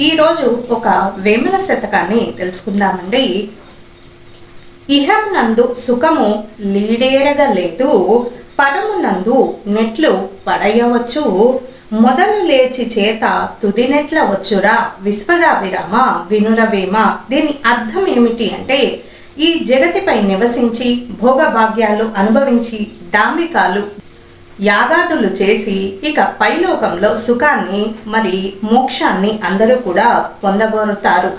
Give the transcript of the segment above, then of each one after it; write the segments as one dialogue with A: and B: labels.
A: ఈరోజు ఒక వేమన శతకాన్ని తెలుసుకుందామండి. ఇహమునందు సుఖము లీడేరగా లేదు, పరమునందు నెట్లు పడయవచ్చు, మొదలు లేచి చేత తుది నెట్ల వచ్చురా, విశ్వదాభిరామ వినురవేమ. దీని అర్థం ఏమిటి అంటే, ఈ జగతిపై నివసించి భోగభాగ్యాలు అనుభవించి డాంబికాలు యాగాదులు చేసి ఇక పైలోకంలో సుఖాన్ని మరి మోక్షాన్ని అందరూ కూడా పొందగోరుతారు.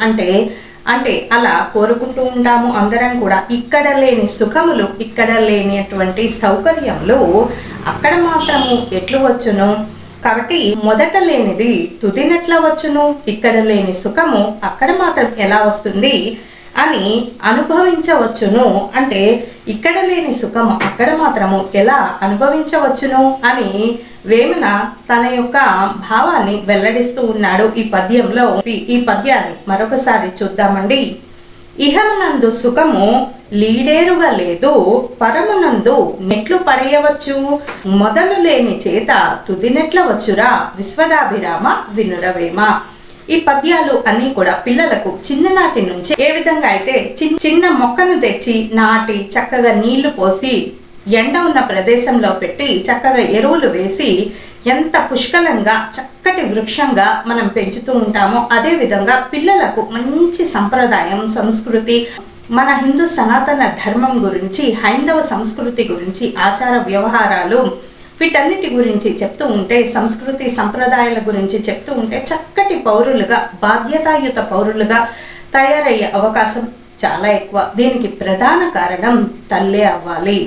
A: అంటే అలా కోరుకుంటూ ఉంటాము అందరం కూడా. ఇక్కడ లేని సుఖములు, ఇక్కడ లేనటువంటి సౌకర్యములు అక్కడ మాత్రము ఎట్లు వచ్చును? కాబట్టి మొదట లేనిది తుదినెట్ల వచ్చును, ఇక్కడ లేని సుఖము అక్కడ మాత్రం ఎలా వస్తుంది అని అనుభవించవచ్చును. అంటే ఇక్కడ లేని సుఖము అక్కడ మాత్రము ఎలా అనుభవించవచ్చును అని వేమన తన యొక్క భావాన్ని వెల్లడిస్తూ ఉన్నాడు ఈ పద్యంలో. ఈ పద్యాన్ని మరొకసారి చూద్దామండి. ఇహమునందు సుఖము లీడేరుగా లేదు, పరమునందు నెట్లు పడేయవచ్చు, మొదలు లేని చేత తుది నెట్ల వచ్చురా, విశ్వదాభిరామ వినురవేమ. ఈ పద్యాలు అన్నీ కూడా పిల్లలకు చిన్ననాటి నుంచి ఏ విధంగా అయితే చిన్న మొక్కను తెచ్చి నాటి చక్కగా నీళ్లు పోసి ఎండ ఉన్న ప్రదేశంలో పెట్టి చక్కగా ఎరువులు వేసి ఎంత పుష్కలంగా చక్కటి వృక్షంగా మనం పెంచుతూ ఉంటామో, అదే విధంగా పిల్లలకు మంచి సంప్రదాయం, సంస్కృతి, మన హిందూ సనాతన ధర్మం గురించి, హైందవ సంస్కృతి గురించి, ఆచార వ్యవహారాలు వీటన్నిటి గురించి చెప్తూ ఉంటే, సంస్కృతి సంప్రదాయాల గురించి చెప్తూ ఉంటే చక్కటి పౌరులుగా, బాధ్యతాయుత పౌరులుగా తయారయ్యే అవకాశం చాలా ఎక్కువ. దీనికి ప్రధాన కారణం తల్లే అవ్వాలి.